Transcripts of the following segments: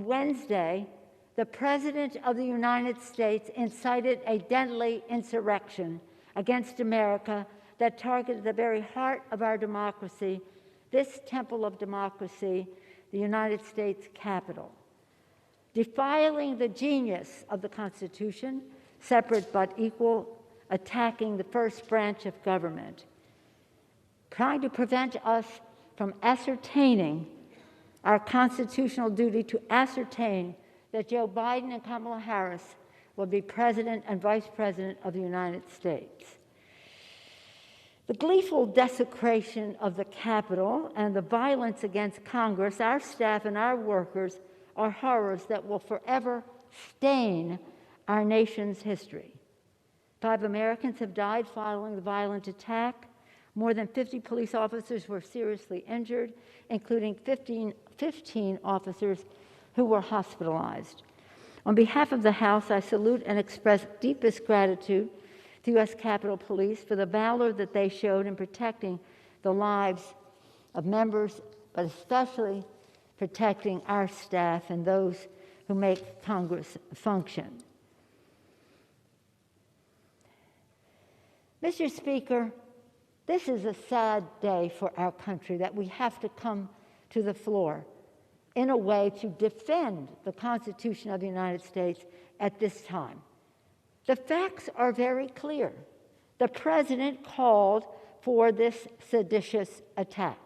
Wednesday, the President of the United States incited a deadly insurrection against America that targeted the very heart of our democracy, this temple of democracy, the United States Capitol. Defiling the genius of the Constitution, separate but equal, attacking the first branch of government, trying to prevent us from ascertaining our constitutional duty to ascertain that Joe Biden and Kamala Harris will be President and Vice President of the United States. The gleeful desecration of the Capitol and the violence against Congress, our staff, and our workers are horrors that will forever stain our nation's history. 5 Americans have died following the violent attack. More than 50 police officers were seriously injured, including 15 officers who were hospitalized. On behalf of the House, I salute and express deepest gratitude to U.S. Capitol Police for the valor that they showed in protecting the lives of members, but especially protecting our staff and those who make Congress function. Mr. Speaker, this is a sad day for our country that we have to come to the floor in a way to defend the Constitution of the United States at this time. The facts are very clear. The President called for this seditious attack.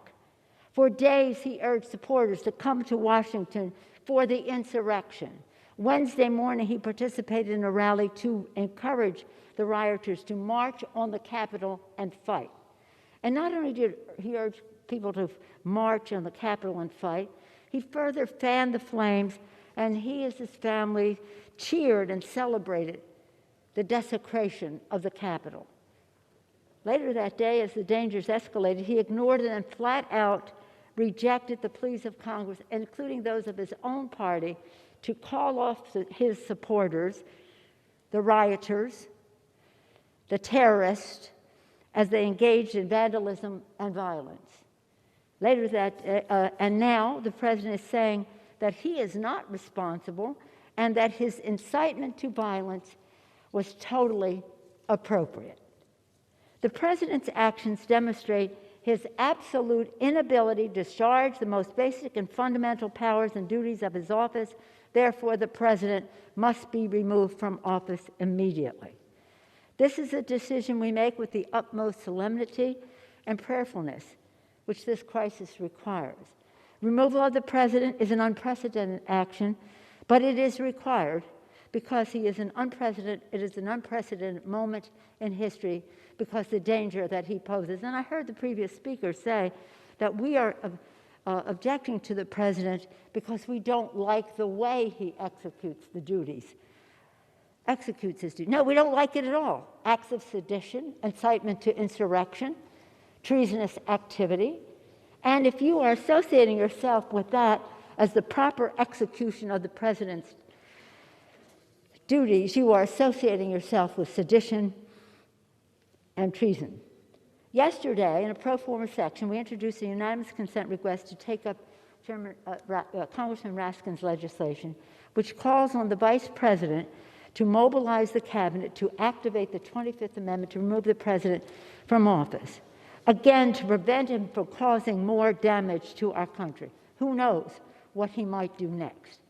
For days, he urged supporters to come to Washington for the insurrection. Wednesday morning, he participated in a rally to encourage the rioters to march on the Capitol and fight. And not only did he urge people to march on the Capitol and fight, he further fanned the flames, and he and his family cheered and celebrated the desecration of the Capitol. Later that day, as the dangers escalated, he ignored and flat out rejected the pleas of Congress, including those of his own party, to call off his supporters, the rioters, the terrorists, as they engaged in vandalism and violence. Later that, and now the President is saying that he is not responsible and that his incitement to violence was totally appropriate. The President's actions demonstrate his absolute inability to discharge the most basic and fundamental powers and duties of his office. Therefore, the President must be removed from office immediately. This is a decision we make with the utmost solemnity and prayerfulness, which this crisis requires. Removal of the President is an unprecedented action, but it is required because it is an unprecedented moment in history because the danger that he poses. And I heard the previous speaker say that we are objecting to the President because we don't like the way he executes his duties. No, we don't like it at all. Acts of sedition, incitement to insurrection, treasonous activity. And if you are associating yourself with that as the proper execution of the President's duties, you are associating yourself with sedition and treason. Yesterday, in a pro forma section, we introduced a unanimous consent request to take up Congressman Raskin's legislation, which calls on the Vice President to mobilize the Cabinet to activate the 25th Amendment to remove the President from office, again, to prevent him from causing more damage to our country. Who knows what he might do next?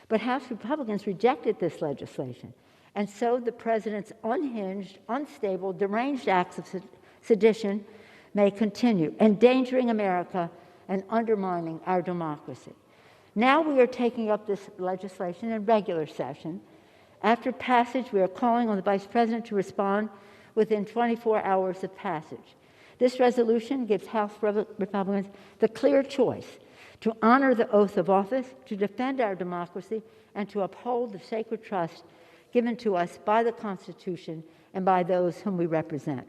But House Republicans rejected this legislation, and so the President's unhinged, unstable, deranged acts of sedition may continue, endangering America and undermining our democracy. Now we are taking up this legislation in regular session. After passage, we are calling on the Vice President to respond within 24 hours of passage. This resolution gives House Republicans the clear choice to honor the oath of office, to defend our democracy, and to uphold the sacred trust given to us by the Constitution and by those whom we represent.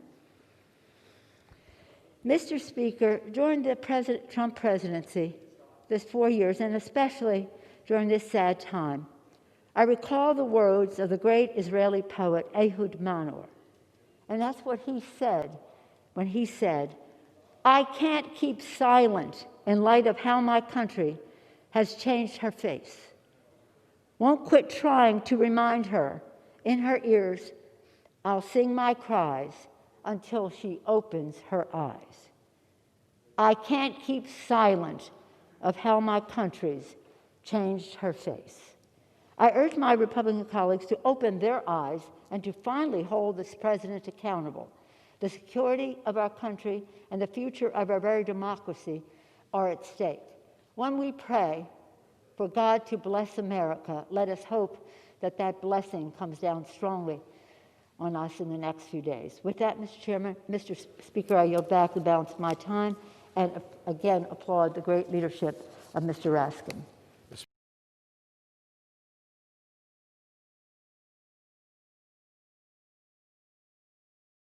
Mr. Speaker, during the Trump presidency, this 4 years, and especially during this sad time, I recall the words of the great Israeli poet Ehud Manor, and that's what he said when he said, "I can't keep silent in light of how my country has changed her face. won't quit trying to remind her in her ears, I'll sing my cries until she opens her eyes. I can't keep silent of how my country's changed her face. I urge my Republican colleagues to open their eyes and to finally hold this president accountable. The security of our country and the future of our very democracy are at stake. When we pray for God to bless America, let us hope that that blessing comes down strongly on us in the next few days. With that, Mr. Chairman, Mr. Speaker, I yield back the balance of my time and again applaud the great leadership of Mr. Raskin.